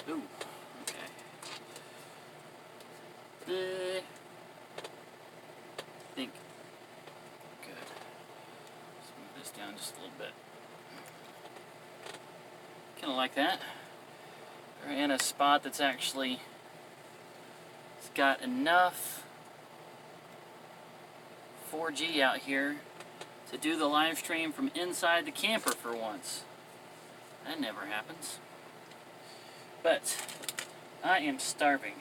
Ooh, okay. I think, good. Let's move this down just a little bit. Kind of like that. We're in a spot that's actually, it's got enough 4G out here to do the live stream from inside the camper for once. That never happens. But I am starving.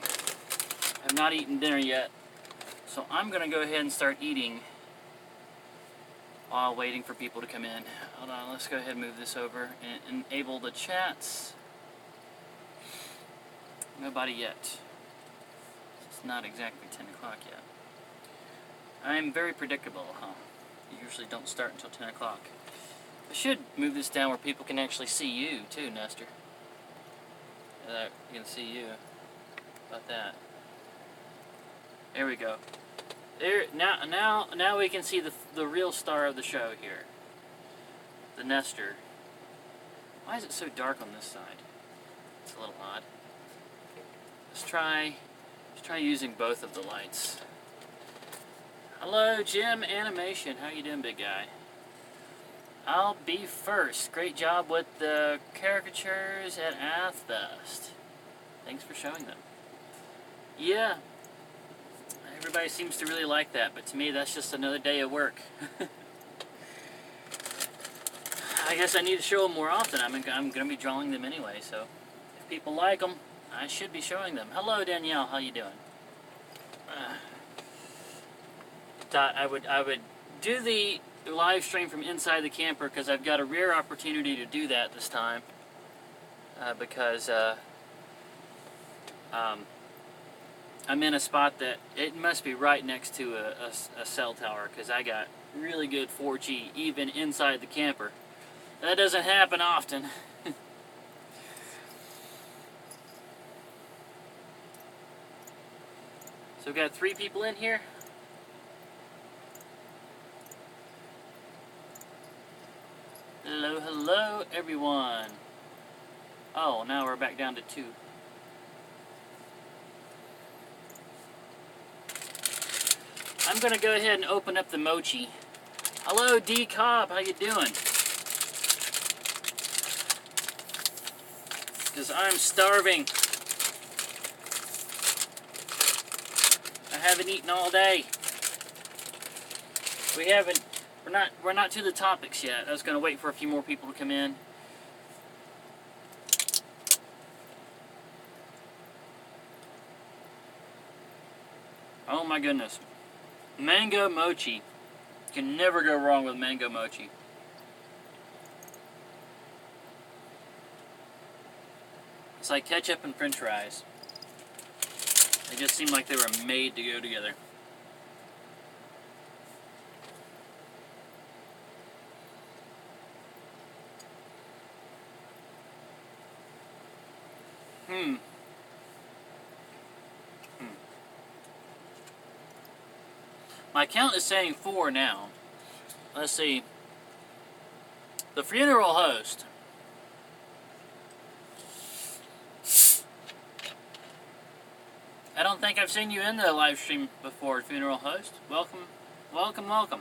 I've not eaten dinner yet, so I'm gonna go ahead and start eating while waiting for people to come in. Hold on, let's go ahead and move this over and enable the chats. Nobody yet. It's not exactly 10 o'clock yet. I'm very predictable, huh? You usually don't start until 10 o'clock. I should move this down where people can actually see you too, Nestor. You can see you. About that. There we go. There now we can see the real star of the show here. The Nestor. Why is it so dark on this side? It's a little odd. Let's try using both of the lights. Hello, Jim Animation. How you doing, big guy? I'll be first. Great job with the caricatures at Athfest. Thanks for showing them. Yeah, everybody seems to really like that, but to me that's just another day of work. I guess I need to show them more often. I'm going to be drawing them anyway, so if people like them, I should be showing them. Hello, Danielle. How you doing? Thought I would do the live stream from inside the camper because I've got a rare opportunity to do that this time. Because I'm in a spot that it must be right next to a cell tower because I got really good 4G even inside the camper. That doesn't happen often. So we've got 3 people in here. Hello, hello, everyone. Oh, now we're back down to 2. I'm gonna go ahead and open up the mochi. Hello, D Cobb, how you doing? Because I'm starving. I haven't eaten all day. We're not to the topics yet. I was gonna wait for a few more people to come in. Oh my goodness. Mango mochi. Can never go wrong with mango mochi. It's like ketchup and french fries. They just seem like they were made to go together. My count is saying 4 now. Let's see. The funeral host. I don't think I've seen you in the live stream before, funeral host. Welcome, welcome, welcome.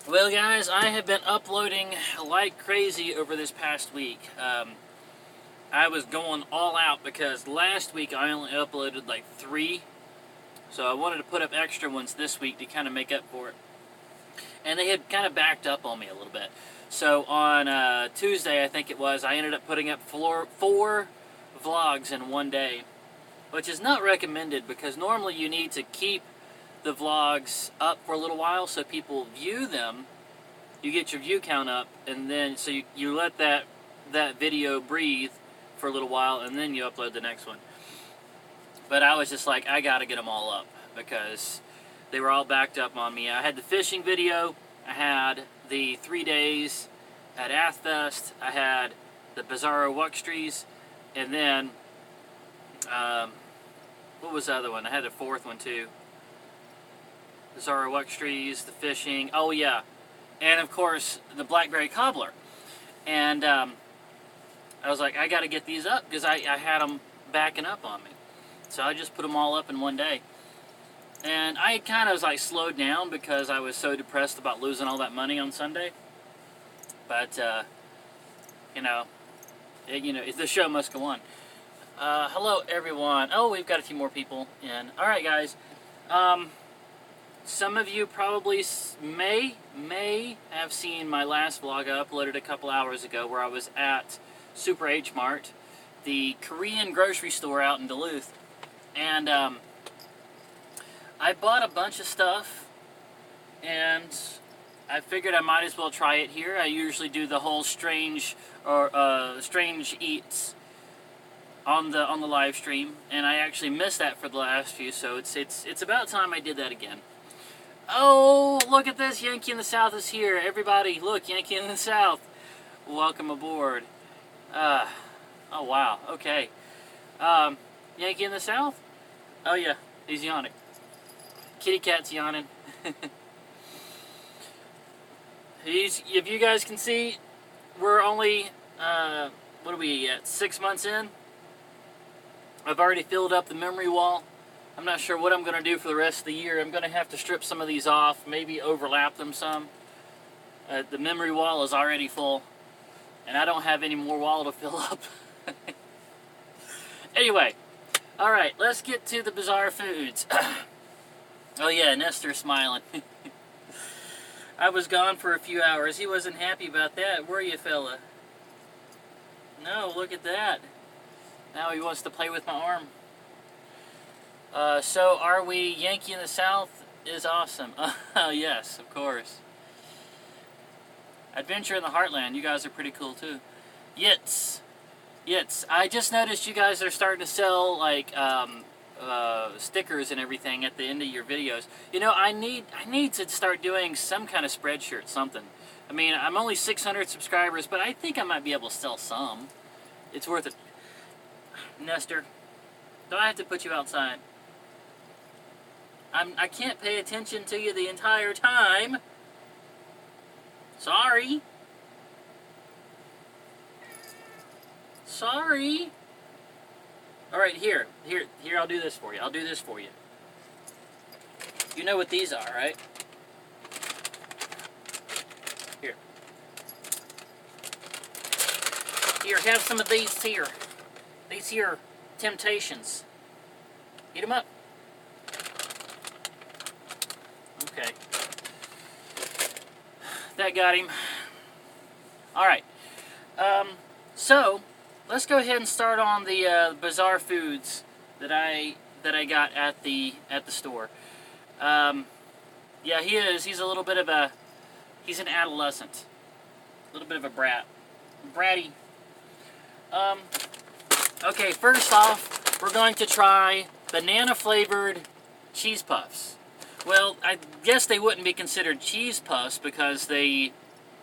Well, guys, I have been uploading like crazy over this past week. I was going all out because last week I only uploaded like 3. So I wanted to put up extra ones this week to kind of make up for it. And they had kind of backed up on me a little bit. So on Tuesday, I think it was, I ended up putting up 4 vlogs in one day. Which is not recommended because normally you need to keep the vlogs up for a little while so people view them. You get your view count up, and then so you let that video breathe for a little while, and then you upload the next one. But I was just like, I gotta get them all up because they were all backed up on me. I had the fishing video, I had the 3 days at Athfest, I had the Bizarro Wuxtries, and then what was the other one? I had a 4th one too. the Zoroastri's, the fishing. Oh yeah, and of course the blackberry cobbler. And I was like, I got to get these up because I had them backing up on me. So I just put them all up in one day. And I kind of was like slowed down because I was so depressed about losing all that money on Sunday. But you know, the show must go on. Hello everyone. Oh, we've got a few more people in. All right, guys. Some of you probably may have seen my last vlog I uploaded a couple hours ago where I was at Super H Mart, the Korean grocery store out in Duluth. And I bought a bunch of stuff, and I figured I might as well try it here. I usually do the whole strange eats on the live stream, and I actually missed that for the last few, so it's about time I did that again. Oh, look at this! Yankee in the South is here. Everybody, look, Yankee in the South. Welcome aboard. Oh wow. Okay. Yankee in the South? Oh yeah, he's yawning. Kitty cat's yawning. If you guys can see, we're only, what are we at, 6 months in? I've already filled up the memory wall. I'm not sure what I'm going to do for the rest of the year. I'm going to have to strip some of these off, maybe overlap them some. The memory wall is already full, and I don't have any more wall to fill up. Anyway, alright, let's get to the bizarre foods. Oh yeah, Nestor's smiling. I was gone for a few hours. He wasn't happy about that, were you, fella? No, look at that. Now he wants to play with my arm. So are we? Yankee in the South is awesome. Oh yes, of course. Adventure in the Heartland, you guys are pretty cool too. Yits. I just noticed you guys are starting to sell like stickers and everything at the end of your videos. You know, I need to start doing some kind of spreadshirt, something. I mean, I'm only 600 subscribers, but I think I might be able to sell some. It's worth it. Nestor, do I have to put you outside? I can't pay attention to you the entire time. Sorry. Sorry. All right, here, I'll do this for you. I'll do this for you. You know what these are, right? Here. Here, have some of these here. These here Temptations. Eat them up. Okay. That got him. All right. So let's go ahead and start on the bizarre foods that I got at the store. Yeah, he is. He's a little bit of he's an adolescent. A little bit of a brat. Bratty. Okay, first off, we're going to try banana-flavored cheese puffs. Well, I guess they wouldn't be considered cheese puffs because they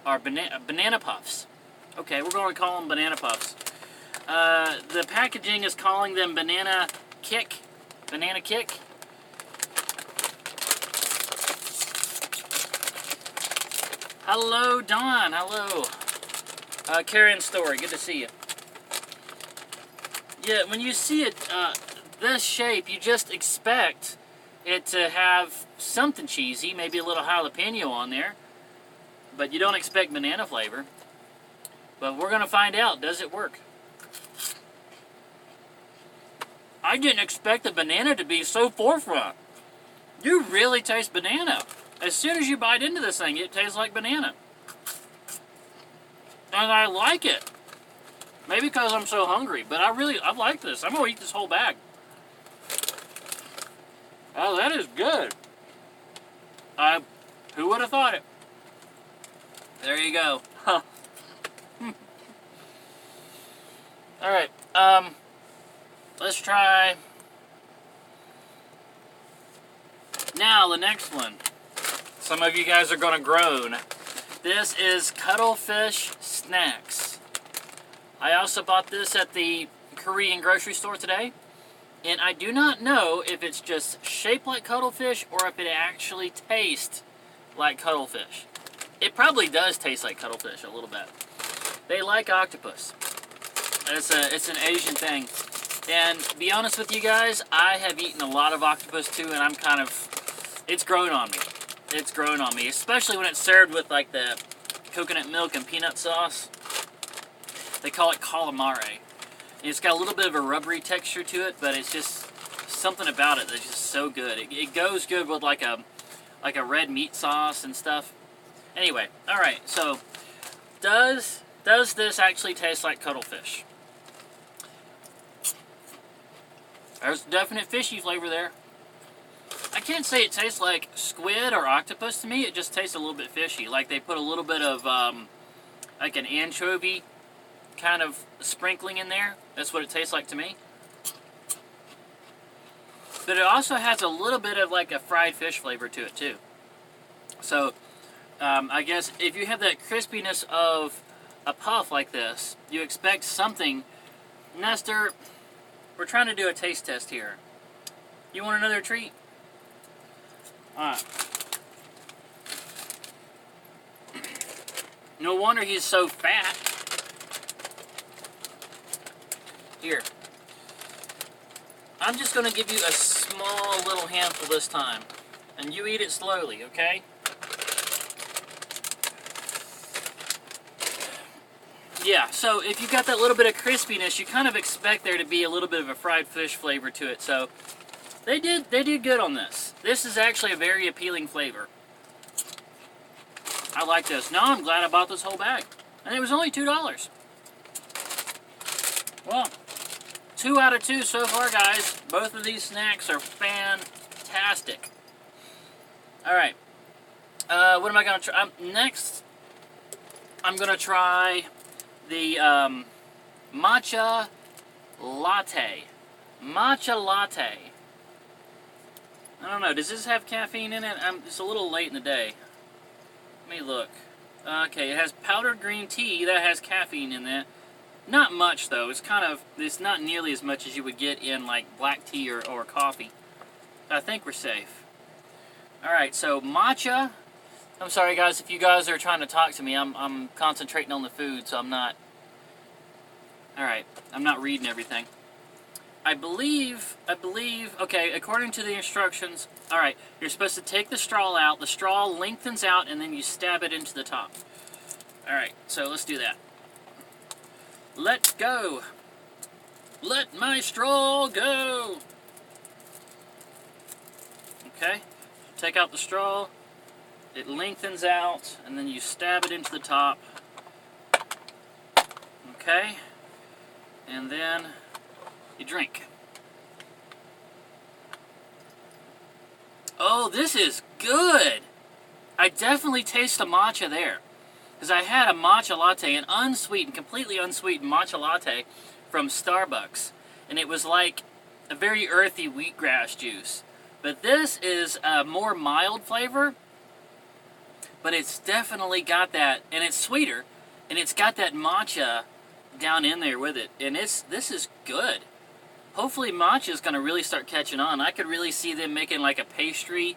are banana puffs. Okay, we're going to call them banana puffs. The packaging is calling them banana kick. Banana kick. Hello, Dawn. Hello. Karen Story. Good to see you. Yeah, when you see it this shape, you just expect it to have something cheesy, maybe a little jalapeno on there, but you don't expect banana flavor. But we're going to find out, does it work? I didn't expect the banana to be so forefront. You really taste banana. As soon as you bite into this thing, it tastes like banana. And I like it. Maybe because I'm so hungry, but I like this. I'm going to eat this whole bag. Oh, that is good. Who would have thought it? There you go. Huh. All right. Let's try. Now, the next one. Some of you guys are going to groan. This is Cuttlefish Snacks. I also bought this at the Korean grocery store today. And I do not know if it's just shaped like cuttlefish or if it actually tastes like cuttlefish. It probably does taste like cuttlefish a little bit. They like octopus. It's an Asian thing. And to be honest with you guys, I have eaten a lot of octopus too, and I'm kind of, it's grown on me. It's grown on me, especially when it's served with like the coconut milk and peanut sauce. They call it calamari. And it's got a little bit of a rubbery texture to it, but it's just something about it that's just so good. It goes good with like a red meat sauce and stuff. Anyway, all right. So, does this actually taste like cuttlefish? There's definite fishy flavor there. I can't say it tastes like squid or octopus to me. It just tastes a little bit fishy. Like they put a little bit of like an anchovy kind of sprinkling in there. That's what it tastes like to me. But it also has a little bit of like a fried fish flavor to it too. So I guess if you have that crispiness of a puff like this, you expect something. Nestor, we're trying to do a taste test here. You want another treat? Alright. No wonder he's so fat. Here. I'm just going to give you a small little handful this time. And you eat it slowly, okay? Yeah, so if you've got that little bit of crispiness, you kind of expect there to be a little bit of a fried fish flavor to it. So they did good on this. This is actually a very appealing flavor. I like this. Now I'm glad I bought this whole bag. And it was only $2. Well, 2 out of 2 so far, guys. Both of these snacks are fantastic. Alright. What am I going to try? Next, I'm going to try the matcha latte. Matcha latte. I don't know. Does this have caffeine in it? It's a little late in the day. Let me look. Okay, it has powdered green tea that has caffeine in it. Not much though. It's not nearly as much as you would get in like black tea or coffee. I think we're safe. Alright, so matcha. I'm sorry guys if you guys are trying to talk to me. I'm concentrating on the food, so I'm not. Alright, I'm not reading everything. I believe, okay, according to the instructions, alright, you're supposed to take the straw out, the straw lengthens out, and then you stab it into the top. Alright, so let's do that. Let go! Let my straw go! Okay, take out the straw, it lengthens out, and then you stab it into the top. Okay, and then you drink. Oh, this is good! I definitely taste the matcha there. Because I had a matcha latte, an unsweetened, completely unsweetened matcha latte from Starbucks. And it was like a very earthy wheatgrass juice. But this is a more mild flavor. But it's definitely got that, and it's sweeter. And it's got that matcha down in there with it. And this is good. Hopefully matcha is going to really start catching on. I could really see them making like a pastry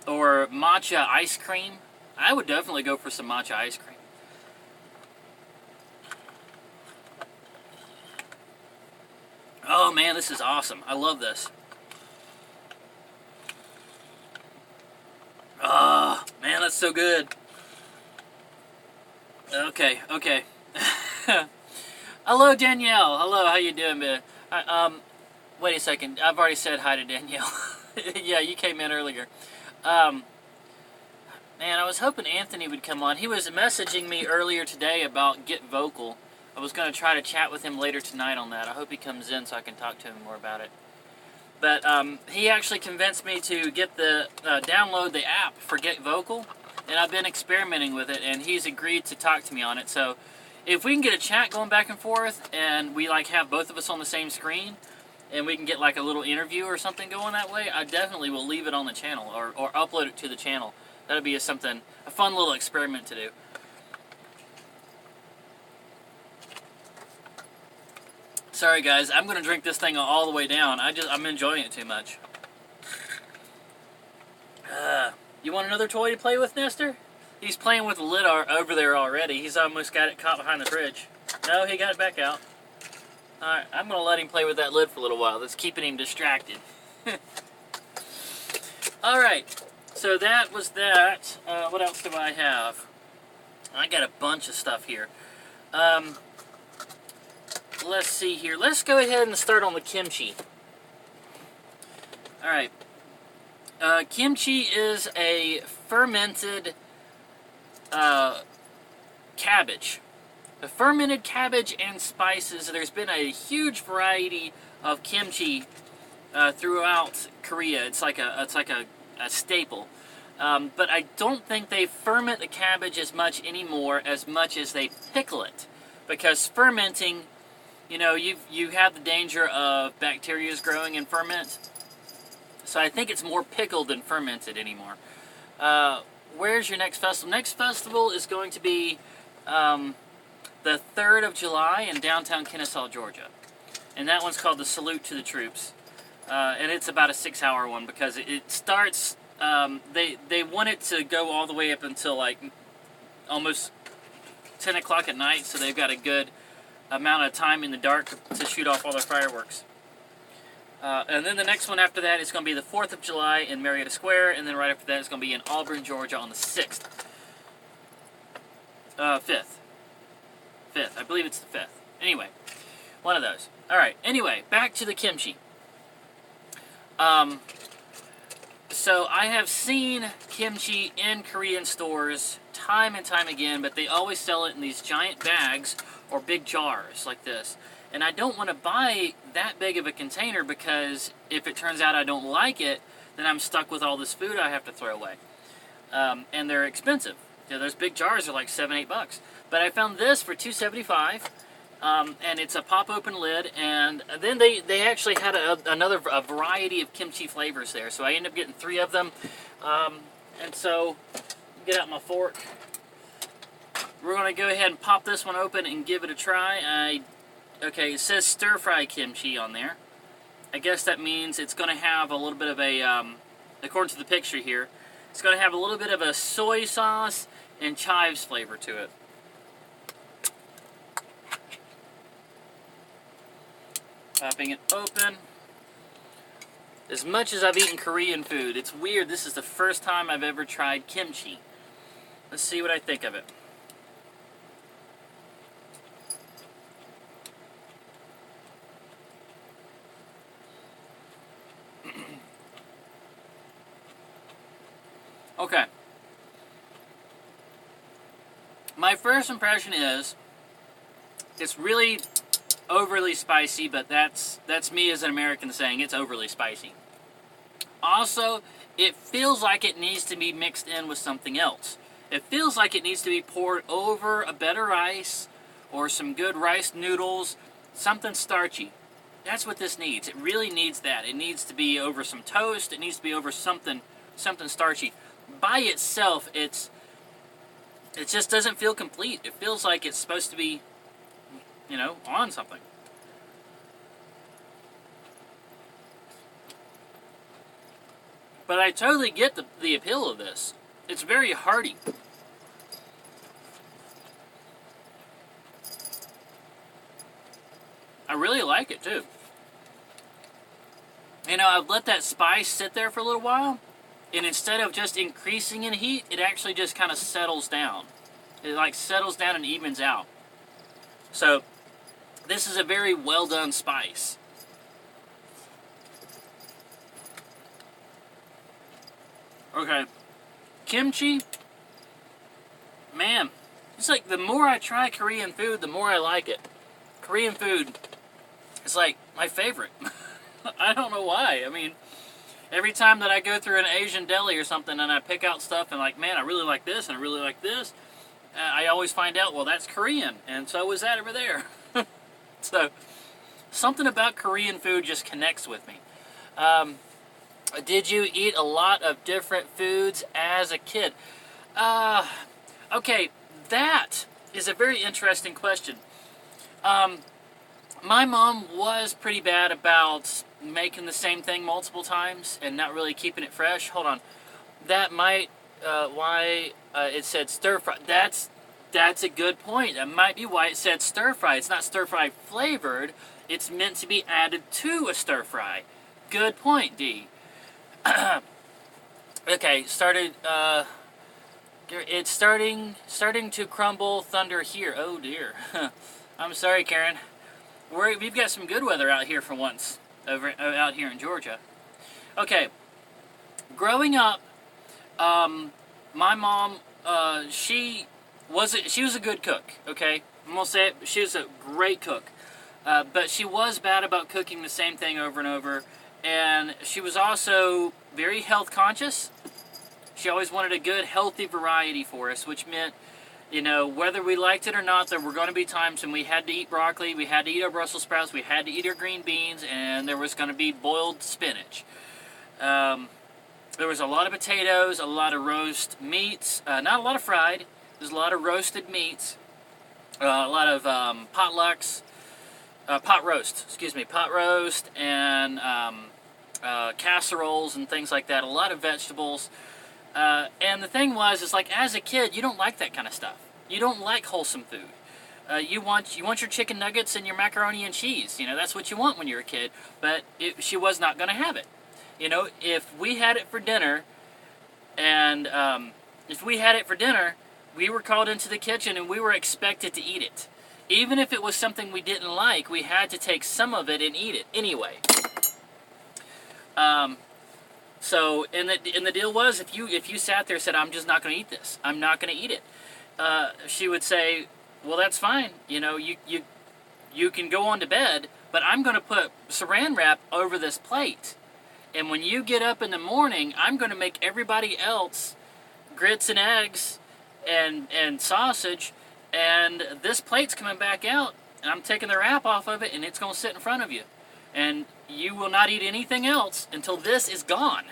or matcha ice cream. I would definitely go for some matcha ice cream. Oh man, this is awesome. I love this. Oh, man, that's so good. Okay. Hello, Danielle. Hello, how you doing, man? Wait a second. I've already said hi to Danielle. Yeah, you came in earlier. Man, I was hoping Anthony would come on. He was messaging me earlier today about Get Vocal. I was going to try to chat with him later tonight on that. I hope he comes in so I can talk to him more about it. But he actually convinced me to get download the app for Get Vocal, and I've been experimenting with it, and he's agreed to talk to me on it. So if we can get a chat going back and forth, and we like have both of us on the same screen, and we can get like a little interview or something going that way, I definitely will leave it on the channel or upload it to the channel. That'll be a fun little experiment to do. Sorry guys, I'm gonna drink this thing all the way down. I'm enjoying it too much. You want another toy to play with, Nestor? He's playing with the lid over there already. He's almost got it caught behind the fridge. No, he got it back out. Alright, I'm gonna let him play with that lid for a little while. That's keeping him distracted. Alright, so that was that. What else do I have? I got a bunch of stuff here. Let's see here. Let's go ahead and start on the kimchi. Alright. Kimchi is a fermented cabbage. A fermented cabbage and spices. There's been a huge variety of kimchi throughout Korea. It's like a staple. But I don't think they ferment the cabbage as much anymore as much as they pickle it. Because fermenting, you know, you have the danger of bacteria growing in ferment. So I think it's more pickled than fermented anymore. Where's your next festival? Next festival is going to be the 3rd of July in downtown Kennesaw, Georgia. And that one's called the Salute to the Troops. And it's about a 6-hour one because it starts, they want it to go all the way up until like almost 10 o'clock at night, so they've got a good amount of time in the dark to shoot off all their fireworks. And then the next one after that is going to be the 4th of July in Marietta Square, and then right after that it's going to be in Auburn, Georgia on the 6th. 5th. I believe it's the 5th. Anyway, one of those. Alright, anyway, back to the kimchi. So I have seen kimchi in Korean stores time and time again, but they always sell it in these giant bags or big jars like this. And I don't want to buy that big of a container because if it turns out I don't like it, then I'm stuck with all this food I have to throw away. And they're expensive. You know, those big jars are like $7-8. But I found this for $2.75, and it's a pop-open lid. And then they actually had a variety of kimchi flavors there, so I ended up getting 3 of them. And so, get out my fork. We're going to go ahead and pop this one open and give it a try. Okay, it says stir-fry kimchi on there. I guess that means it's going to have a little bit of a, according to the picture here, it's going to have a little bit of a soy sauce and chives flavor to it. Popping it open. As much as I've eaten Korean food, it's weird. This is the first time I've ever tried kimchi. Let's see what I think of it. Okay. My first impression is it's really overly spicy, but that's me as an American saying it's overly spicy. Also, it feels like it needs to be mixed in with something else. It feels like it needs to be poured over a bed of rice or some good rice noodles, something starchy. That's what this needs. It really needs that. It needs to be over some toast. It needs to be over something starchy. By itself, it just doesn't feel complete. It feels like it's supposed to be, you know, on something. But I totally get the appeal of this. It's very hearty. I really like it too. You know, I've let that spice sit there for a little while, and instead of just increasing in heat, it actually just kind of settles down. It like settles down and evens out. So, this is a very well done spice. Okay. Kimchi, man, it's like the more I try Korean food, the more I like it. Korean food is like my favorite. I don't know why. I mean, every time that I go through an Asian deli or something and I pick out stuff and like, man, I really like this and I really like this, I always find out, well, that's Korean, and so is that over there. So, something about Korean food just connects with me. Did you eat a lot of different foods as a kid? Okay, that is a very interesting question. My mom was pretty bad about making the same thing multiple times and not really keeping it fresh. Hold on. That might why it said stir fry. That's a good point. That might be why it said stir fry. It's not stir fry flavored. It's meant to be added to a stir fry. Good point, D. Okay, started. It's starting to crumble thunder here. Oh dear. I'm sorry, Karen. We've got some good weather out here for once, out here in Georgia. Okay, growing up, my mom, she was a good cook. Okay, I'm gonna say it. She was a great cook, but she was bad about cooking the same thing over and over, and she was also very health conscious. She always wanted a good, healthy variety for us, which meant, you know, whether we liked it or not, there were going to be times when we had to eat broccoli, we had to eat our Brussels sprouts, we had to eat our green beans, and there was going to be boiled spinach. There was a lot of potatoes, a lot of roast meats, not a lot of fried. There's a lot of roasted meats, a lot of pot roast, and casseroles and things like that. A lot of vegetables. And the thing is like as a kid, you don't like that kind of stuff. You don't like wholesome food. You want your chicken nuggets and your macaroni and cheese. You know, that's what you want when you're a kid. But she was not going to have it. You know, if we had it for dinner, we were called into the kitchen and we were expected to eat it. Even if it was something we didn't like, we had to take some of it and eat it anyway. So, and the deal was, if you sat there and said, I'm just not going to eat this, I'm not going to eat it, she would say, well, that's fine. You know, you can go on to bed, but I'm going to put saran wrap over this plate. And when you get up in the morning, I'm going to make everybody else grits and eggs and sausage, and this plate's coming back out, and I'm taking the wrap off of it, and it's going to sit in front of you. And you will not eat anything else until this is gone.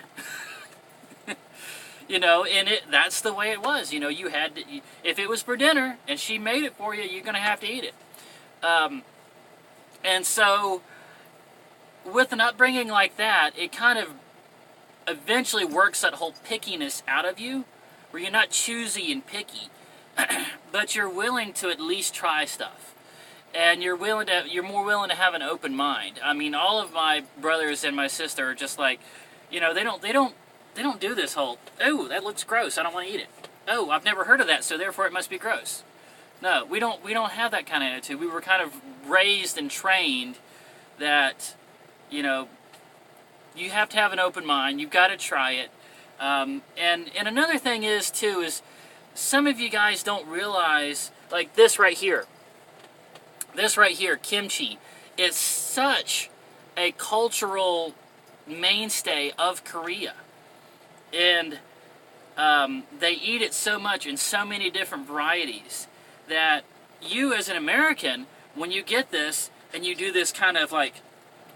You know, and that's the way it was. You know, you had to, if it was for dinner and she made it for you, you're going to have to eat it. And so, with an upbringing like that, it kind of eventually works that whole pickiness out of you, where you're not choosy and picky, but you're willing to at least try stuff. And you're more willing to have an open mind. I mean, all of my brothers and my sister are just like, you know, they don't do this whole, oh, that looks gross, I don't want to eat it. Oh, I've never heard of that, so therefore it must be gross. No, we don't have that kind of attitude. We were kind of raised and trained that, you know, you have to have an open mind. You've got to try it. And another thing is some of you guys don't realize, like this right here, kimchi, is such a cultural mainstay of Korea. And they eat it so much in so many different varieties that you as an American, when you get this and you do this kind of like,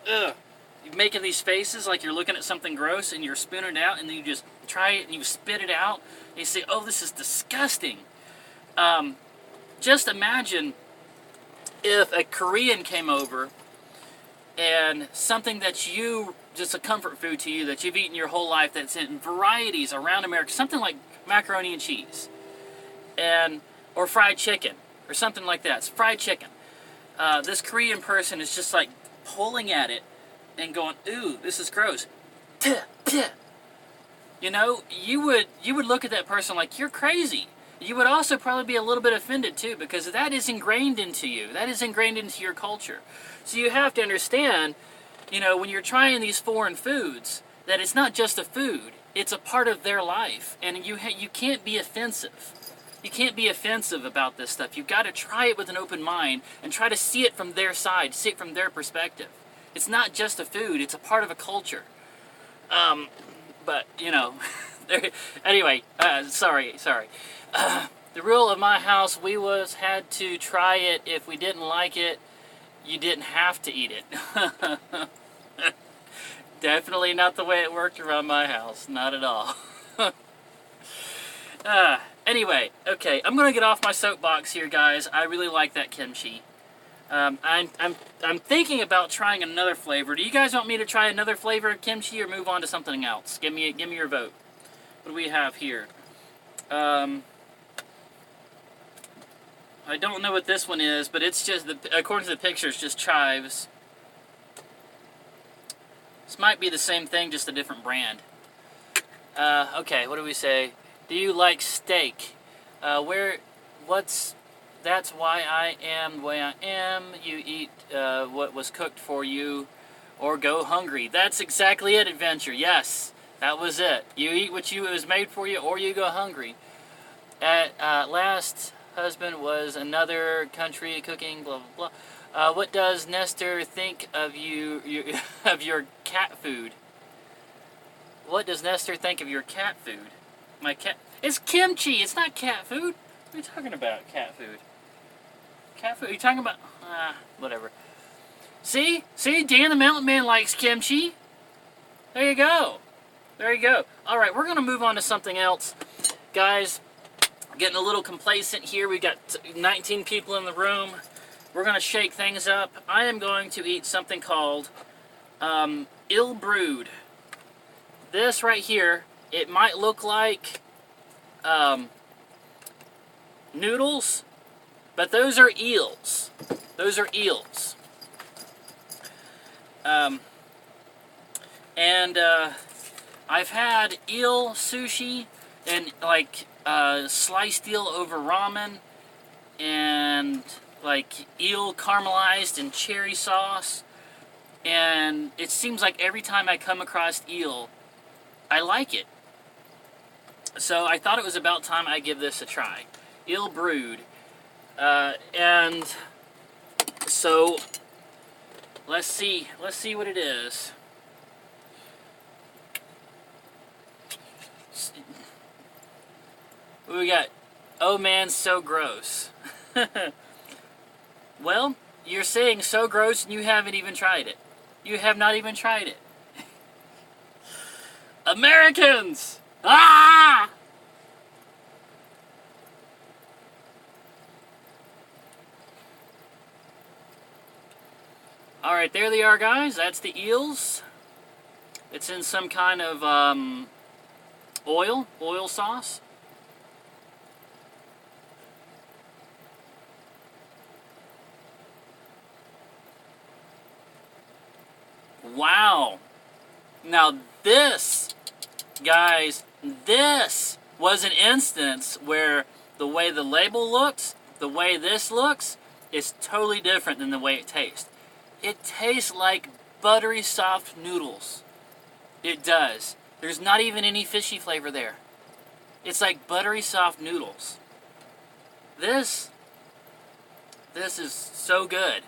ugh, you're making these faces like you're looking at something gross and you're spooning it out, and then you just try it and you spit it out and you say, oh, this is disgusting. Just imagine if a Korean came over and something that's just a comfort food to you that you've eaten your whole life, that's in varieties around America, something like macaroni and cheese, or fried chicken, or something like that. It's fried chicken. This Korean person is just like pulling at it and going, ooh, this is gross. You know, you would look at that person like you're crazy. You would also probably be a little bit offended too, because that is ingrained into you. That is ingrained into your culture. So you have to understand, you know, when you're trying these foreign foods, that it's not just a food. It's a part of their life. And you can't be offensive. You can't be offensive about this stuff. You've got to try it with an open mind and try to see it from their side, see it from their perspective. It's not just a food. It's a part of a culture. But, you know, anyway, sorry. The rule of my house, we had to try it. If we didn't like it, you didn't have to eat it. Definitely not the way it worked around my house. Not at all. Anyway, okay, I'm going to get off my soapbox here, guys. I really like that kimchi. I'm thinking about trying another flavor. Do you guys want me to try another flavor of kimchi or move on to something else? Give me your vote. What do we have here? I don't know what this one is, but it's just, according to the pictures, just chives. This might be the same thing, just a different brand. Okay, what do we say? Do you like steak? That's why I am the way I am. You eat what was cooked for you, or go hungry. That's exactly it, Adventure. Yes, that was it. You eat what was made for you, or you go hungry. Last husband was another country cooking, blah, blah, blah. What does Nestor think of of your cat food? What does Nestor think of your cat food? My cat... It's kimchi! It's not cat food! What are you talking about, cat food? Cat food? Are you talking about... whatever. See? See? Dan the Mountain Man likes kimchi. There you go. There you go. Alright, we're going to move on to something else. Guys, getting a little complacent here. We've got 19 people in the room. We're going to shake things up. I am going to eat something called Ill Brewed. This right here, it might look like noodles, but those are eels. Those are eels. I've had eel sushi and like sliced eel over ramen and like eel caramelized in cherry sauce, and it seems like every time I come across eel, I like it. So I thought it was about time I give this a try. Ill Brewed. And so let's see what it is. What we got? Oh man, so gross. Well, you're saying so gross and you haven't even tried it. You have not even tried it. Americans! Ah! Alright, there they are, guys. That's the eels. It's in some kind of oil sauce. Wow. Now this, guys, this was an instance where the way the label looks, the way this looks, is totally different than the way it tastes. It tastes like buttery soft noodles. It does. There's not even any fishy flavor there. It's like buttery soft noodles. This is so good.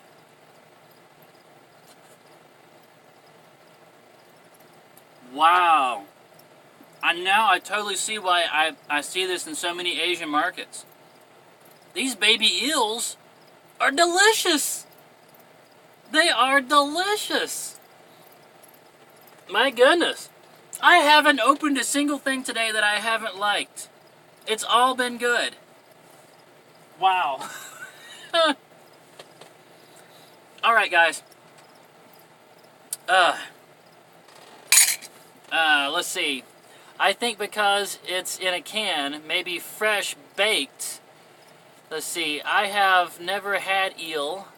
Wow. Now I totally see why I see this in so many Asian markets. These baby eels are delicious. They are delicious. My goodness. I haven't opened a single thing today that I haven't liked. It's all been good. Wow. Alright, guys. Let's see. I think because it's in a can, maybe fresh baked. Let's see. I have never had eel.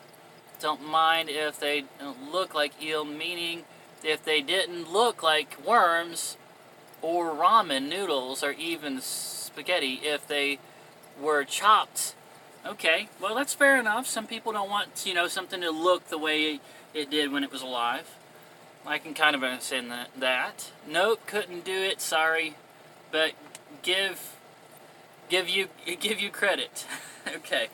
Don't mind if they don't look like eel, meaning if they didn't look like worms or ramen noodles or even spaghetti, if they were chopped. Okay, well that's fair enough. Some people don't want, something to look the way it did when it was alive. I can kind of understand that. Nope, couldn't do it. Sorry, but give you credit. Okay.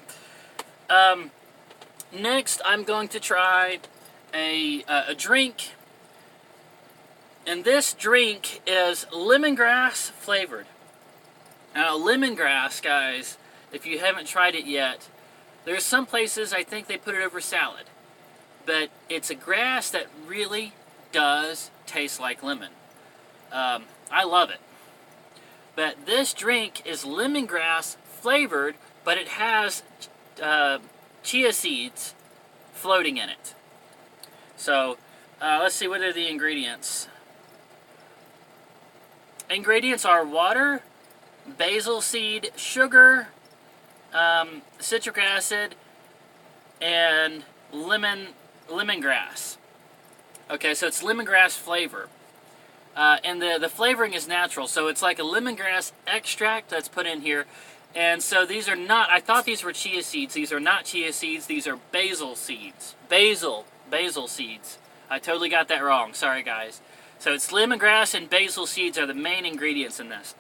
Next, I'm going to try a drink, and this drink is lemongrass flavored. Now, lemongrass, guys, if you haven't tried it yet, there's some places I think they put it over salad, but it's a grass that really does taste like lemon. I love it. But this drink is lemongrass flavored, but it has chia seeds floating in it. So, let's see, what are the ingredients? Ingredients are water, basil seed, sugar, citric acid, and lemongrass. Okay, so it's lemongrass flavor. And the flavoring is natural, so it's like a lemongrass extract that's put in here. And so these are not, I thought these were chia seeds. These are not chia seeds, these are basil seeds. Basil seeds. I totally got that wrong, sorry guys. So it's lemongrass and basil seeds are the main ingredients in this.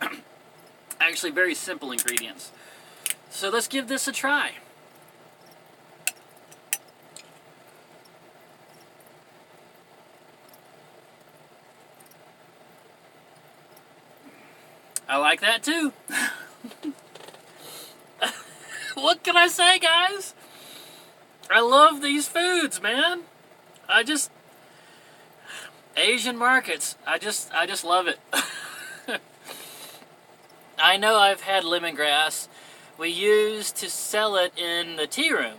Actually very simple ingredients. So let's give this a try. I like that too. What can I say, guys? I love these foods, man. Asian markets. I just love it. I know I've had lemongrass. We used to sell it in the tea room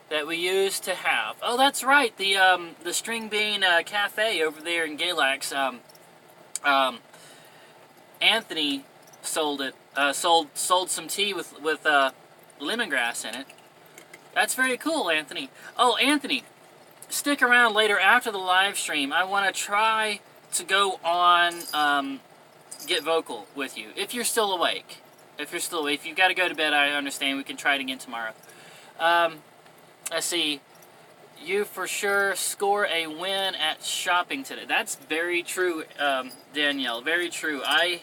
that we used to have. Oh, that's right. The String Bean Cafe over there in Galax. Anthony sold it. Sold some tea with lemongrass in it. That's very cool, Anthony. Oh, Anthony, stick around later after the live stream. I want to try to go on Get Vocal with you if you're still awake. If you've got to go to bed, I understand. We can try it again tomorrow. Let's see. You for sure score a win at shopping today. That's very true, Danielle. Very true. I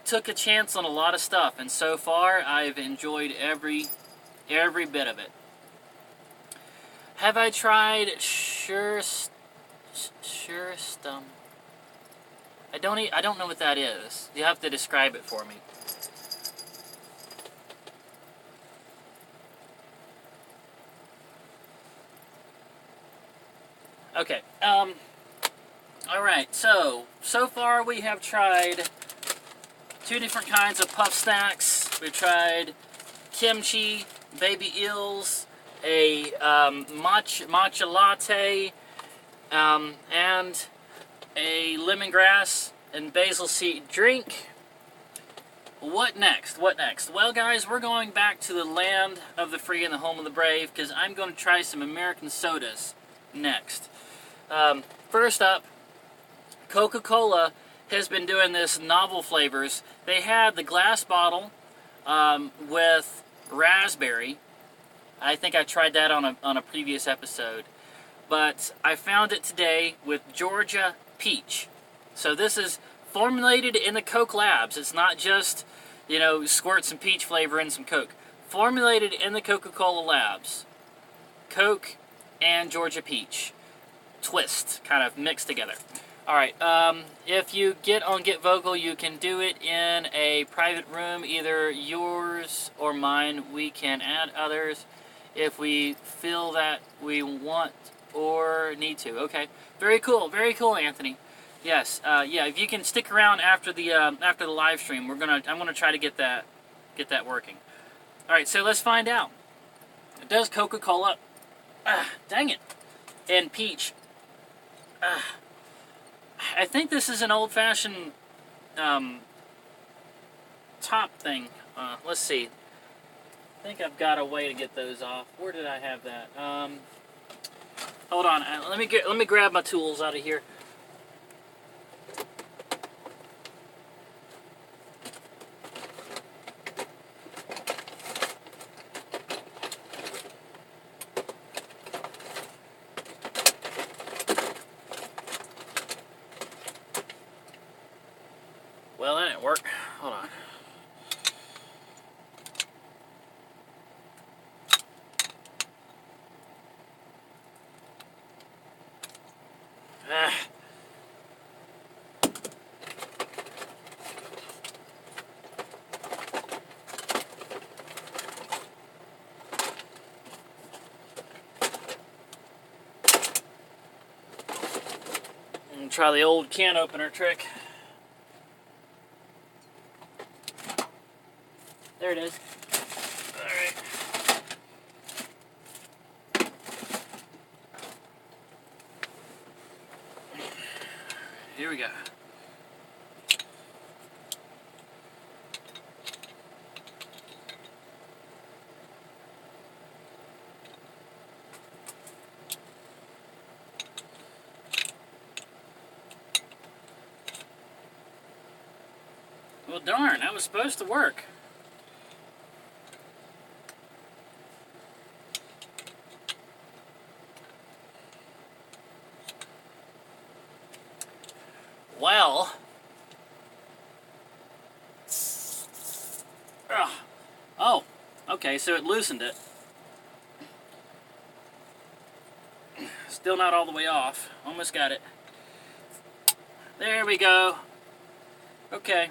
took a chance on a lot of stuff, and so far I've enjoyed every bit of it. Have I tried Sure Stum? I don't know what that is. You have to describe it for me. Okay. All right. So far we have tried 2 different kinds of puff snacks. We've tried kimchi, baby eels, a matcha latte, and a lemongrass and basil seed drink. What next? Well, guys, we're going back to the land of the free and the home of the brave because I'm going to try some American sodas next. First up, Coca-Cola has been doing this novel flavors. They had the glass bottle with raspberry. I think I tried that on a previous episode. But I found it today with Georgia peach. So this is formulated in the Coke labs. It's not just, squirt some peach flavor in some Coke. Formulated in the Coca-Cola labs. Coke and Georgia peach. Twist, kind of mixed together. Alright, if you get on Get Vocal, you can do it in a private room, either yours or mine. We can add others if we feel that we want or need to. Okay, very cool, Anthony. Yes, yeah. If you can stick around after the live stream, I'm gonna try to get that working. All right, so let's find out. Does Coca-Cola? Dang it! And peach. I think this is an old-fashioned top thing. Let's see. I think I've got a way to get those off. Where did I have that? Hold on. Let me grab my tools out of here. Well, that didn't work. Hold on. Try the old can opener trick. There it is. Alright. here we go. Well, darn, that was supposed to work. Well, oh, okay, so it loosened it. Still not all the way off. Almost got it. There we go. Okay,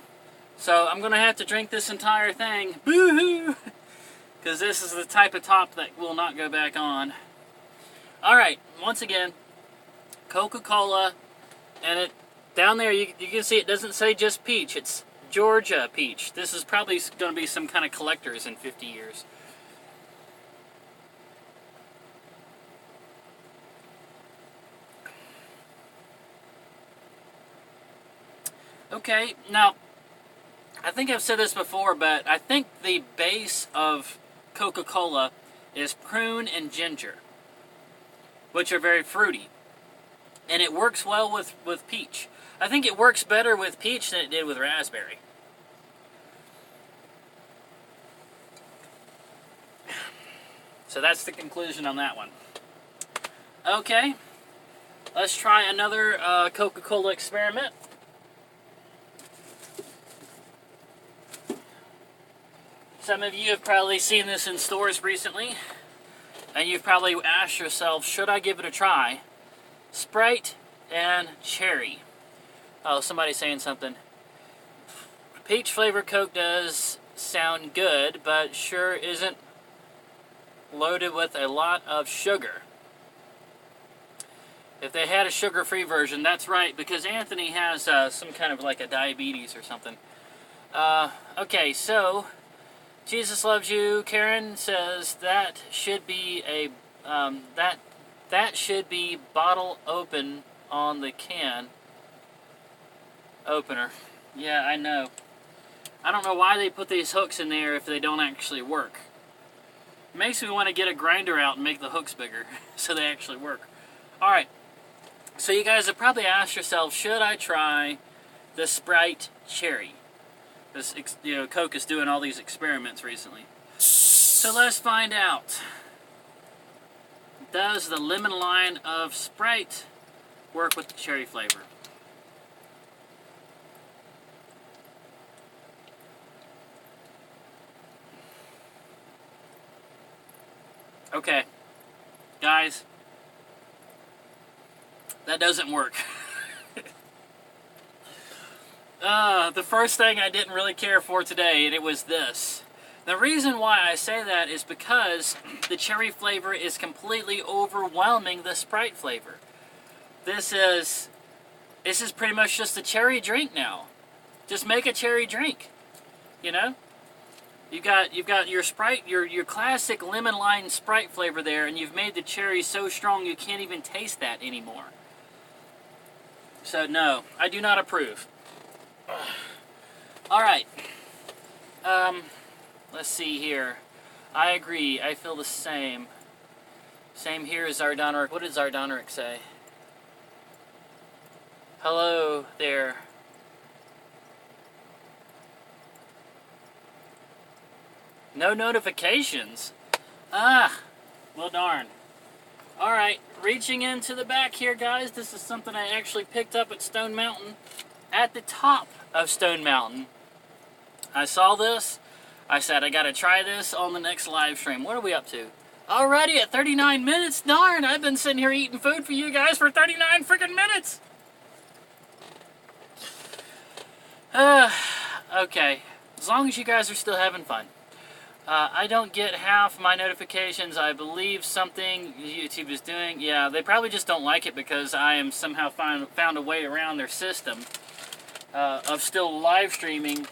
so I'm gonna have to drink this entire thing. Boo-hoo! Because this is the type of top that will not go back on. Alright, once again, Coca-Cola, and it down there you can see it doesn't say just peach, it's Georgia peach. This is probably going to be some kind of collector's in 50 years. Okay, now, I think I've said this before, but I think the base of Coca-Cola is prune and ginger, which are very fruity. And it works well with peach. I think it works better with peach than it did with raspberry. So that's the conclusion on that one. Okay, let's try another Coca-Cola experiment. Some of you have probably seen this in stores recently, and you've probably asked yourself, should I give it a try? Sprite and cherry. Oh, somebody's saying something. Peach flavored Coke does sound good, but sure isn't loaded with a lot of sugar. If they had a sugar-free version, that's right, because Anthony has some kind of like a diabetes or something. Okay, so Jesus loves you. Karen says that should be a that should be bottle open on the can opener. Yeah, I know. I don't know why they put these hooks in there if they don't actually work. It makes me want to get a grinder out and make the hooks bigger so they actually work. All right. So you guys have probably asked yourself, should I try the Sprite Cherry? This, Coke is doing all these experiments recently. So let's find out. Does the lemon line of Sprite work with the cherry flavor? Okay, guys, that doesn't work. The first thing I didn't really care for today, and it was this. The reason why I say that is because the cherry flavor is completely overwhelming the Sprite flavor. This is pretty much just a cherry drink now. Just make a cherry drink, you know? You've got your Sprite, your classic lemon lime Sprite flavor there, and you've made the cherry so strong you can't even taste that anymore. So no, I do not approve. All right. Let's see here. I agree. I feel the same. Same here as Zardoneric. What did Zardoneric say? Hello there. No notifications? Ah, well darn. Alright, reaching into the back here, guys. This is something I actually picked up at Stone Mountain. At the top of Stone Mountain. I saw this. I said, I gotta try this on the next live stream. What are we up to? Already at 39 minutes? Darn, I've been sitting here eating food for you guys for 39 freaking minutes. Okay. As long as you guys are still having fun. I don't get half my notifications. I believe something YouTube is doing. Yeah, they probably just don't like it because I am somehow found a way around their system of still live streaming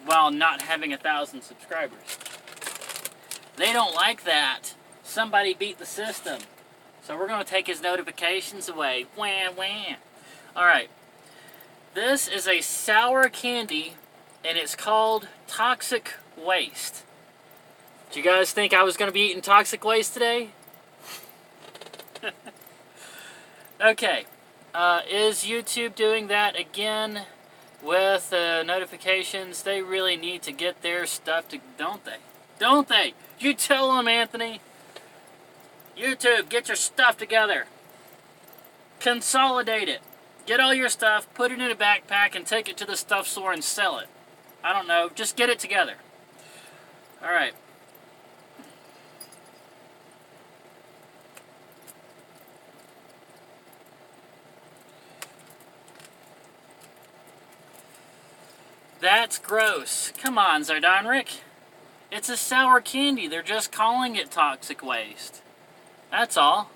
while not having 1,000 subscribers. They don't like that. Somebody beat the system. So we're going to take his notifications away. Wham, wham. Alright. This is a sour candy, and it's called Toxic Waste. Do you guys think I was going to be eating toxic waste today? Okay. Is YouTube doing that again with notifications? They really need to get their stuff to... Don't they? Don't they? You tell them, Anthony. YouTube, get your stuff together. Consolidate it. Get all your stuff, put it in a backpack, and take it to the stuff store and sell it. I don't know. Just get it together. Alright. That's gross. Come on, Zardonric. It's a sour candy. They're just calling it toxic waste. That's all.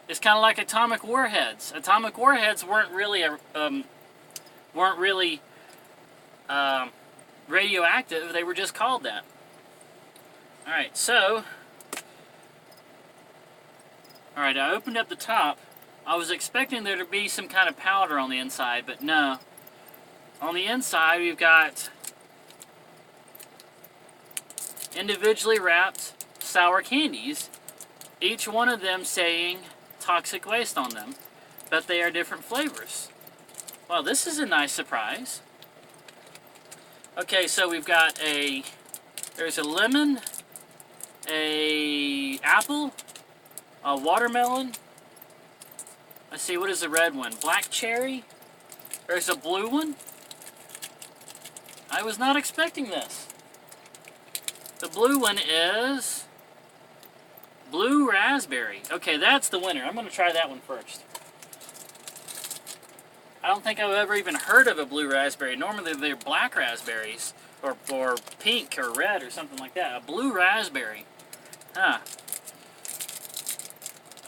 It's kind of like atomic warheads. Atomic warheads weren't really radioactive. They were just called that. All right, so. All right, I opened up the top. I was expecting there to be some kind of powder on the inside, but no. On the inside, we've got individually wrapped sour candies, each one of them saying toxic waste on them, but they are different flavors. Well, this is a nice surprise. Okay, so we've got there's a lemon, a apple, a watermelon. Let's see, what is the red one? Black cherry. There's a blue one. I was not expecting this. The blue one is blue raspberry. Okay, that's the winner. I'm going to try that one first. I don't think I've ever even heard of a blue raspberry. Normally they're black raspberries, or pink or red or something like that. A blue raspberry. Huh.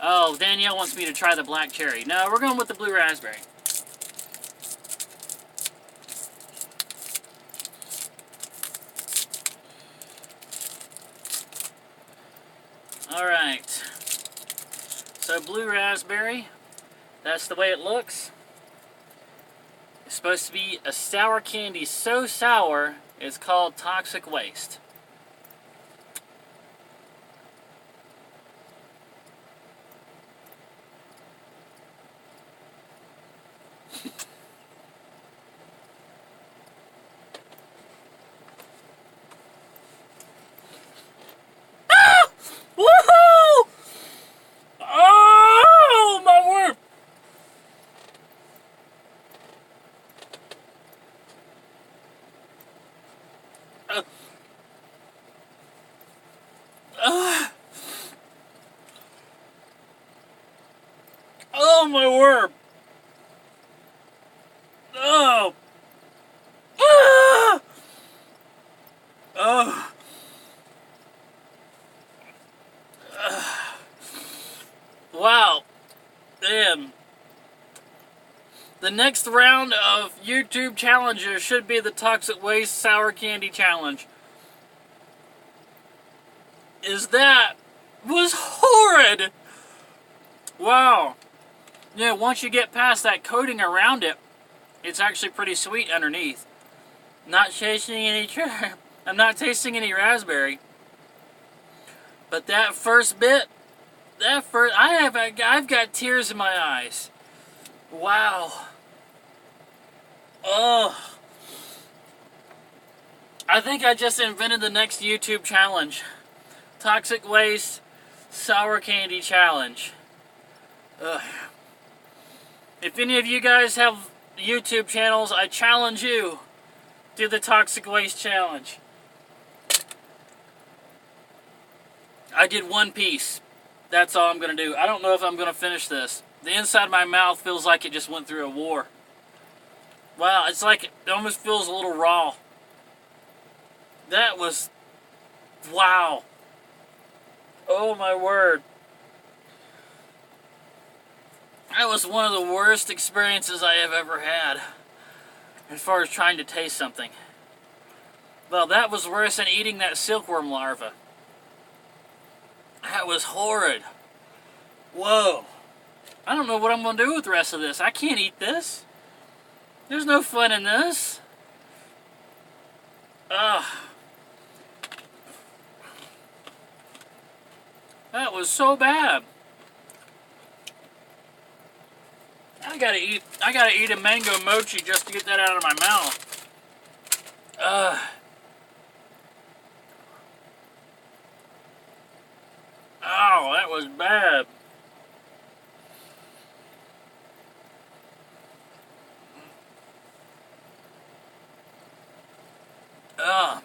Oh, Danielle wants me to try the black cherry. No, we're going with the blue raspberry. Alright, so blue raspberry, that's the way it looks. It's supposed to be a sour candy so sour, it's called toxic waste. Oh my word! Oh! Ah! Oh! Wow! Man, the next round of YouTube challenges should be the Toxic Waste Sour Candy Challenge. That was horrid! Wow. Yeah, once you get past that coating around it, it's actually pretty sweet underneath. Not tasting any I'm not tasting any raspberry. But that first bit, I've got tears in my eyes. Wow. Oh. I think I just invented the next YouTube challenge. Toxic Waste Sour Candy Challenge. Ugh. If any of you guys have YouTube channels, I challenge you to the Toxic Waste Challenge. I did one piece. That's all I'm going to do. I don't know if I'm going to finish this. The inside of my mouth feels like it just went through a war. Wow, it's like it almost feels a little raw. That was... wow. Oh my word. That was one of the worst experiences I have ever had as far as trying to taste something. Well, that was worse than eating that silkworm larva. That was horrid. Whoa. I don't know what I'm going to do with the rest of this. I can't eat this. There's no fun in this. Ugh. That was so bad. I gotta eat a mango mochi just to get that out of my mouth. Ugh. Oh, that was bad. Ugh.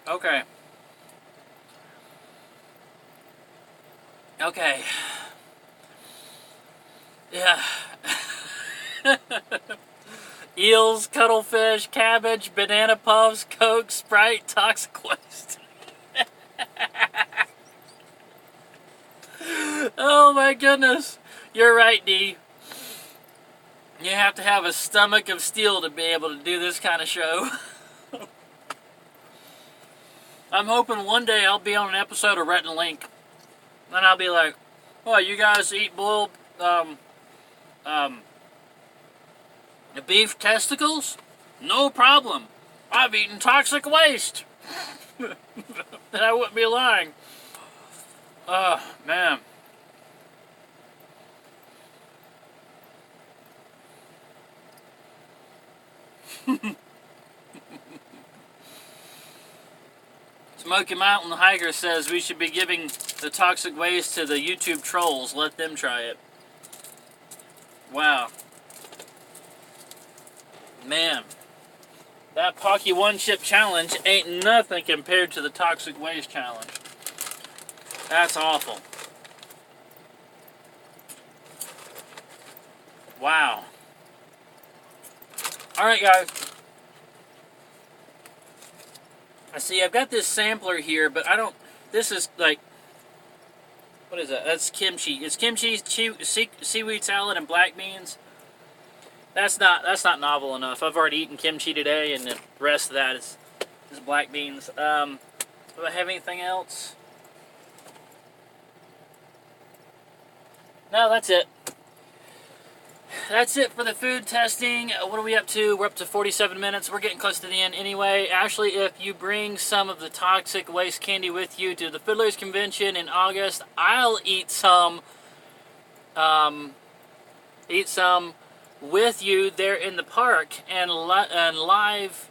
Okay. Okay. Yeah. Eels, cuttlefish, cabbage, banana puffs, Coke, Sprite, toxic waste. Oh my goodness. You're right, Dee. You have to have a stomach of steel to be able to do this kind of show. I'm hoping one day I'll be on an episode of Rhett and Link. And I'll be like, oh, you guys eat boiled beef testicles? No problem. I've eaten toxic waste. And I wouldn't be lying. Oh, man. Smoky Mountain Hiker says we should be giving the toxic waste to the YouTube trolls. Let them try it. Wow. Man. That Pocky One Chip Challenge ain't nothing compared to the Toxic Waste Challenge. That's awful. Wow. Alright, guys. I see, I've got this sampler here, but I don't... This is like... What is that? That's kimchi. It's kimchi, seaweed salad, and black beans. That's not novel enough. I've already eaten kimchi today, and the rest of that is black beans. Do I have anything else? No, that's it. That's it for the food testing. What are we up to? We're up to 47 minutes. We're getting close to the end anyway. Ashley, if you bring some of the toxic waste candy with you to the Fiddlers Convention in August, I'll eat some with you there in the park and live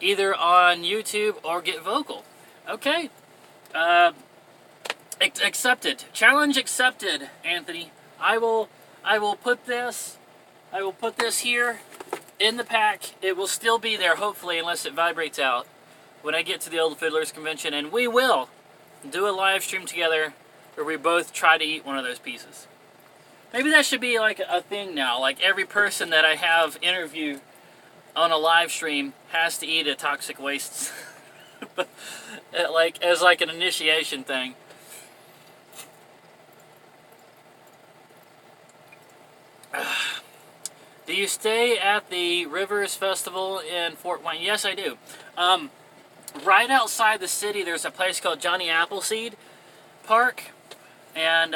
either on YouTube or get vocal. Okay. Accepted. Challenge accepted, Anthony. I will put this here in the pack. It will still be there, hopefully, unless it vibrates out when I get to the Old Fiddlers Convention, and we will do a live stream together where we both try to eat one of those pieces. Maybe that should be like a thing now. Like every person that I have interview on a live stream has to eat a toxic waste, like as like an initiation thing. Do you stay at the Rivers Festival in Fort Wayne? Yes, I do. Right outside the city, there's a place called Johnny Appleseed Park, and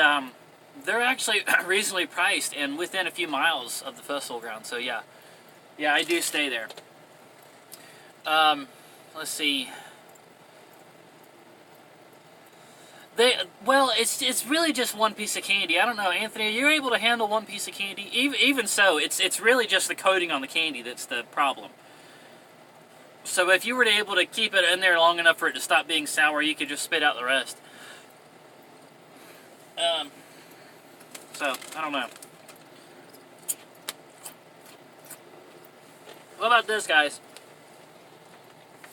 they're actually reasonably priced and within a few miles of the festival ground. So yeah, I do stay there. Let's see. It's really just one piece of candy. I don't know, Anthony, are you able to handle one piece of candy? Even so, it's really just the coating on the candy that's the problem. So if you were able to keep it in there long enough for it to stop being sour, you could just spit out the rest. So I don't know. What about this, guys?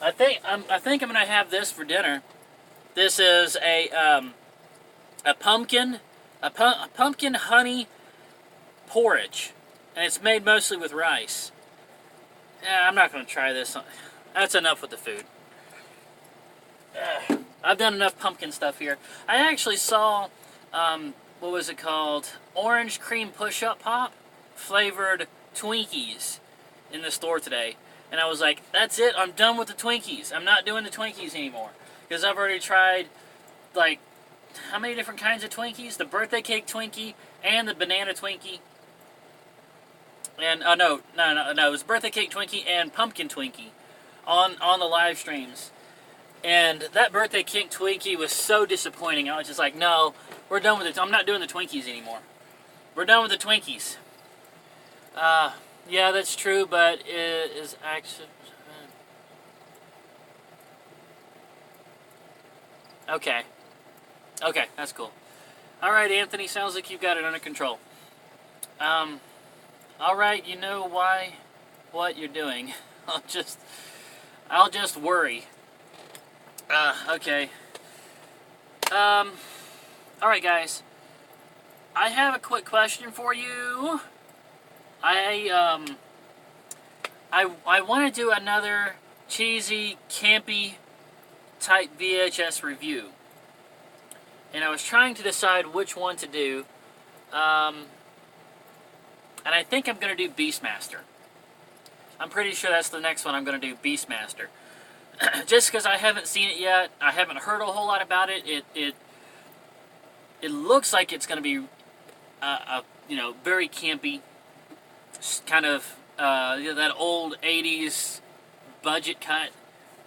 I think I'm gonna have this for dinner. This is a pumpkin honey porridge, and it's made mostly with rice. Yeah, I'm not gonna try this. That's enough with the food. I've done enough pumpkin stuff here. I actually saw what was it called? Orange cream push-up pop flavored Twinkies in the store today. And I was like, that's it, I'm done with the Twinkies. I'm not doing the Twinkies anymore. Because I've already tried, like, how many different kinds of Twinkies? The birthday cake Twinkie and the banana Twinkie. And no, it was birthday cake Twinkie and pumpkin Twinkie on the live streams. And that birthday cake Twinkie was so disappointing. I was just like, no, we're done with it. I'm not doing the Twinkies anymore. We're done with the Twinkies. Yeah, that's true, but it is actually... Okay. Okay, that's cool. Alright, Anthony, sounds like you've got it under control. Alright, you know what you're doing. I'll just worry. Okay. Alright, guys. I have a quick question for you. I want to do another cheesy, campy type VHS review. And I was trying to decide which one to do. And I think I'm going to do Beastmaster. I'm pretty sure that's the next one I'm going to do, Beastmaster. Just because I haven't seen it yet. I haven't heard a whole lot about it. It looks like it's going to be, very campy. Kind of that old 80s budget cut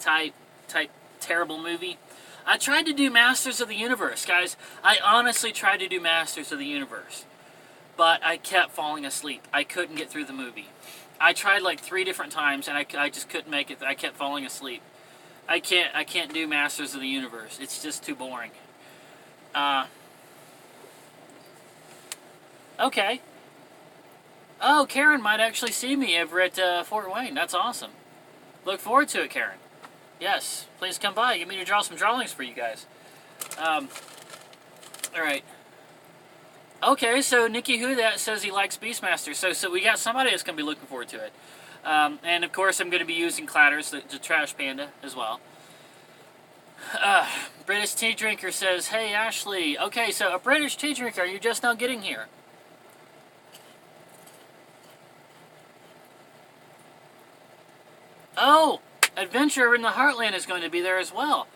type terrible movie. I tried to do Masters of the Universe, guys. I honestly tried to do Masters of the Universe, but I kept falling asleep. I couldn't get through the movie. I tried like 3 different times, and I just couldn't make it. I kept falling asleep. I can't do Masters of the Universe. It's just too boring. Okay. Oh, Karen might actually see me over at Fort Wayne. That's awesome. Look forward to it, Karen. Yes, please come by. Get me to draw some drawings for you guys. Alright. Okay, so Nicky Who That says he likes Beastmaster. So we got somebody that's going to be looking forward to it. And of course I'm going to be using Clatters, the Trash Panda, as well. British Tea Drinker says, hey Ashley. Okay, so a British Tea Drinker, you're just now getting here. Oh! Adventure in the Heartland is going to be there as well.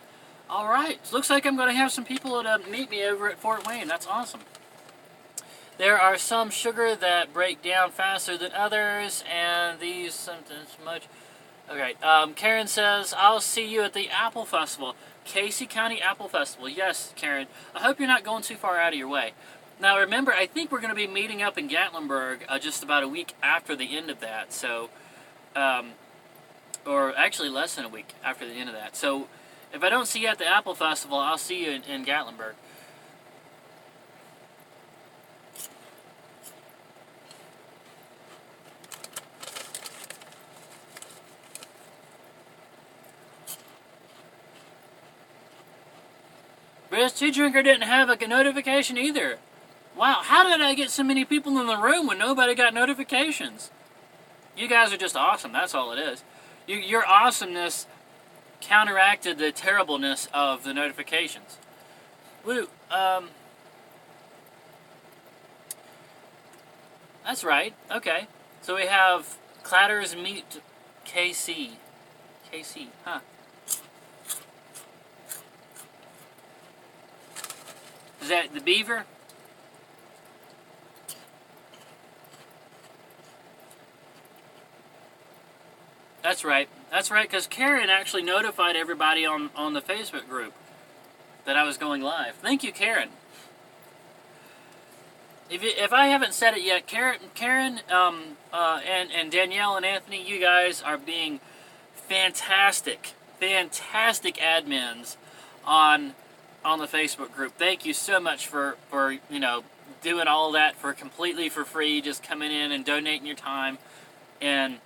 Alright, looks like I'm going to have some people to meet me over at Fort Wayne. That's awesome. There are some sugar that break down faster than others, and these sometimes much. Okay, Karen says, I'll see you at the Apple Festival. Casey County Apple Festival. Yes, Karen. I hope you're not going too far out of your way. Now remember, I think we're going to be meeting up in Gatlinburg just about a week after the end of that, so... or actually less than a week after the end of that. So, if I don't see you at the Apple Festival, I'll see you in Gatlinburg. British Tea Drinker didn't have a notification either. Wow, how did I get so many people in the room when nobody got notifications? You guys are just awesome, that's all it is. Your awesomeness counteracted the terribleness of the notifications. Woo. That's right. Okay. So we have Clatters Meet KC. KC, huh. Is that the beaver? That's right. That's right, because Karen actually notified everybody on the Facebook group that I was going live. Thank you, Karen. If I haven't said it yet, Karen, and Danielle and Anthony, you guys are being fantastic admins on the Facebook group. Thank you so much for doing all that completely for free, just coming in and donating your time and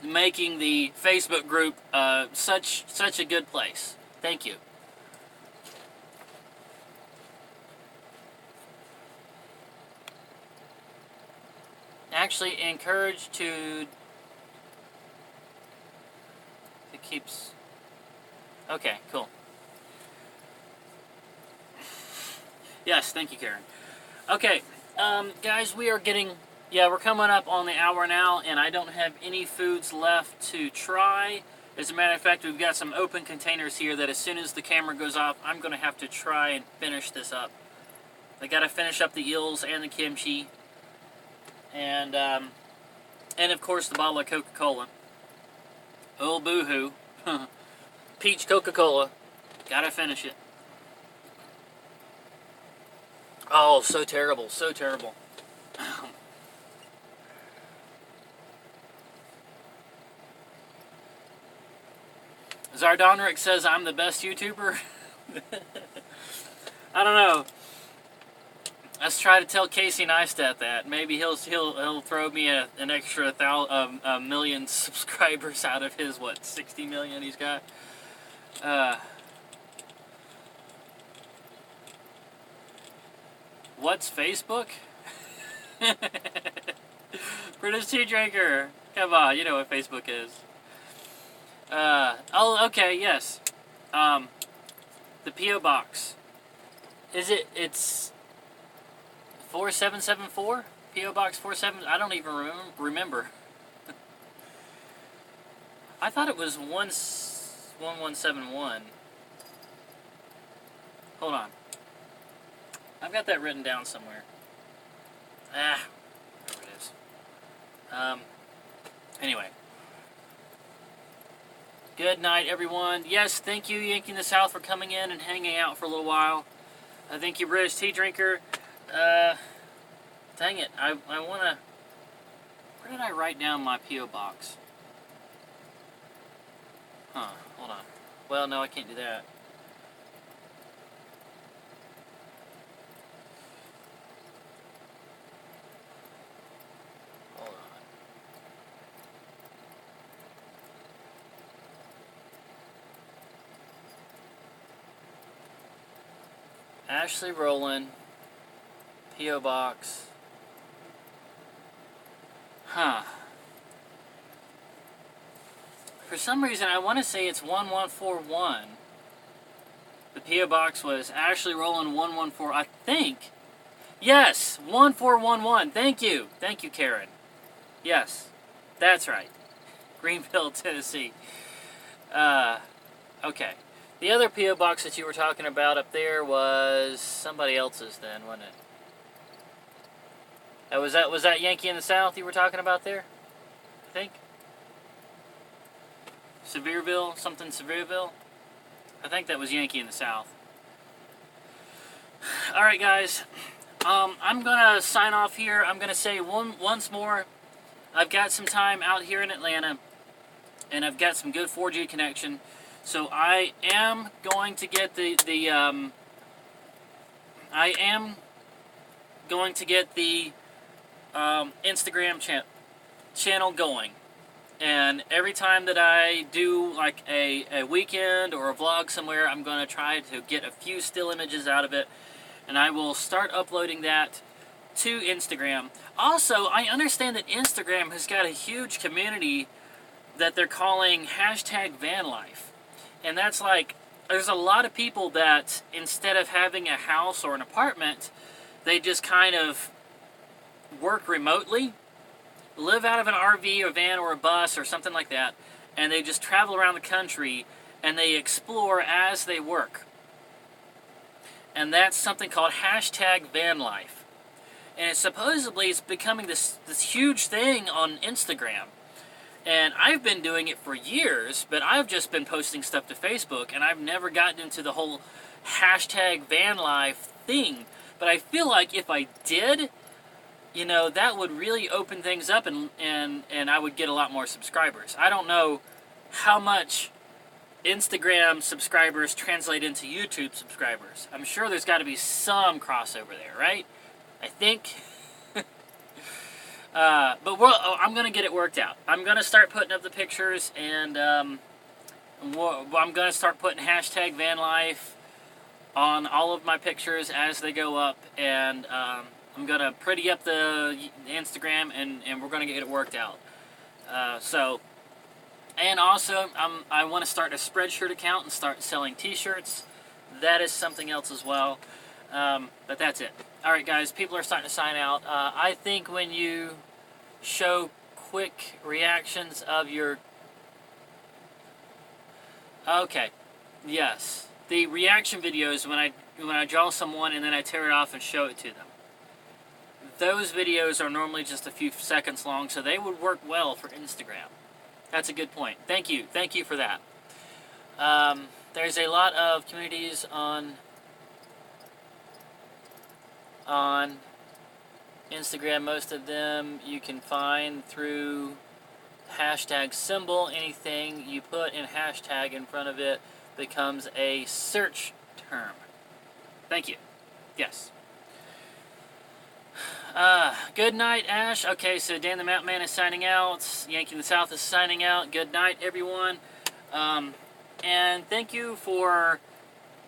making the Facebook group such a good place. Thank you. Actually encouraged to it keeps okay, cool. Yes, thank you, Karen. Okay, guys, we're coming up on the hour now, and I don't have any foods left to try. As a matter of fact, we've got some open containers here that as soon as the camera goes off, I'm going to have to try and finish this up. I got to finish up the eels and the kimchi. And And of course the bottle of Coca-Cola. Oh, boo-hoo. Peach Coca-Cola. Gotta finish it. Oh, so terrible, so terrible. Zardonric says I'm the best YouTuber. I don't know. Let's try to tell Casey Neistat that. Maybe he'll throw me an extra a million subscribers out of his, what, 60 million he's got. What's Facebook? British Tea Drinker. Come on, you know what Facebook is. Oh, okay, yes. The P.O. Box. It's 4774? P.O. Box 47? I don't even remember. I thought it was 1171. Hold on. I've got that written down somewhere. Wherever it is. Anyway. Good night, everyone. Yes, thank you, Yankee in the South, for coming in and hanging out for a little while. Thank you, British Tea Drinker. Dang it, I want to... Where did I write down my P.O. Box? Huh, hold on. Well, no, I can't do that. Hold on. Ashley Rowland, P.O. Box. Huh. For some reason, I want to say it's 1141. The P.O. Box was Ashley Rowland 114, I think. Yes, 1411. Thank you. Thank you, Karen. Yes, that's right. Greenville, Tennessee. Okay. The other P.O. Box that you were talking about up there was somebody else's then, wasn't it? Was that Yankee in the South you were talking about there? I think. Sevierville, something Sevierville. I think that was Yankee in the South. All right, guys. I'm gonna sign off here. I'm gonna say once more, I've got some time out here in Atlanta, and I've got some good 4G connection. So I am going to get the Instagram channel going. And every time that I do like a weekend or a vlog somewhere, I'm going to try to get a few still images out of it. And I will start uploading that to Instagram. Also, I understand that Instagram has got a huge community that they're calling #vanlife. And that's like, there's a lot of people that instead of having a house or an apartment, they just kind of work remotely, live out of an RV or van or a bus or something like that, and they just travel around the country and they explore as they work. And that's something called #vanlife. And it supposedly is becoming this huge thing on Instagram. And I've been doing it for years, but I've just been posting stuff to Facebook, and I've never gotten into the whole #vanlife thing. But I feel like if I did, you know, that would really open things up, and I would get a lot more subscribers. I don't know how much Instagram subscribers translate into YouTube subscribers. I'm sure there's got to be some crossover there, right? I think. But I'm going to get it worked out. I'm going to start putting up the pictures, and I'm going to start putting #vanlife on all of my pictures as they go up, and I'm going to pretty up the Instagram, and we're going to get it worked out. And also, I want to start a Spreadshirt account and start selling t-shirts. That is something else as well. But that's it. Alright guys, people are starting to sign out. I think when you show quick reactions of your... Okay, yes. The reaction videos when I draw someone and then I tear it off and show it to them. those videos are normally just a few seconds long, so they would work well for Instagram. That's a good point. Thank you for that. There's a lot of communities on Instagram. Most of them you can find through hashtag symbol. Anything you put in hashtag in front of it becomes a search term. Thank you. Yes. Good night, Ash. Okay, so Dan the Mountain Man is signing out. Yankee in the South is signing out. Good night, everyone. And thank you for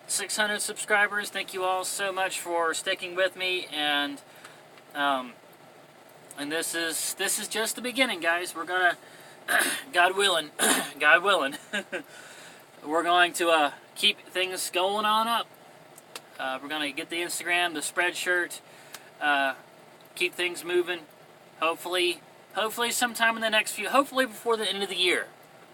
600 subscribers. Thank you all so much for sticking with me. And this is just the beginning, guys. We're gonna, God willing, God willing, we're going to keep things going on up. We're gonna get the Instagram, the Spreadshirt. Keep things moving. Hopefully sometime in the next hopefully before the end of the year.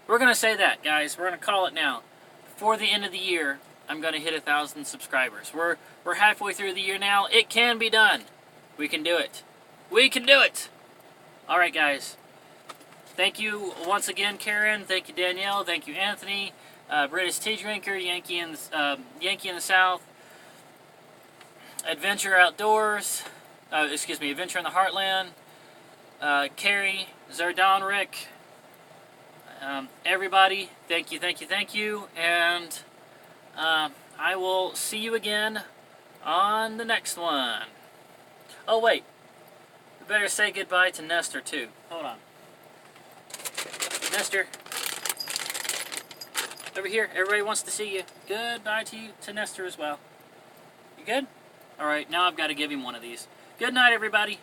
We're going to say that, guys. We're going to call it now. Before the end of the year, I'm going to hit 1,000 subscribers. We're halfway through the year now. It can be done. We can do it. We can do it. All right, guys. Thank you once again, Karen. Thank you, Danielle. Thank you, Anthony. British Tea Drinker, Yankee in the South. Adventure Outdoors. Adventure in the Heartland, Carrie, Zerdon, Rick, everybody, thank you, and I will see you again on the next one. Oh, wait, we better say goodbye to Nestor, too. Hold on. Nestor, over here, everybody wants to see you. Goodbye to you, to Nestor as well. You good? All right, now I've got to give him one of these. Good night, everybody.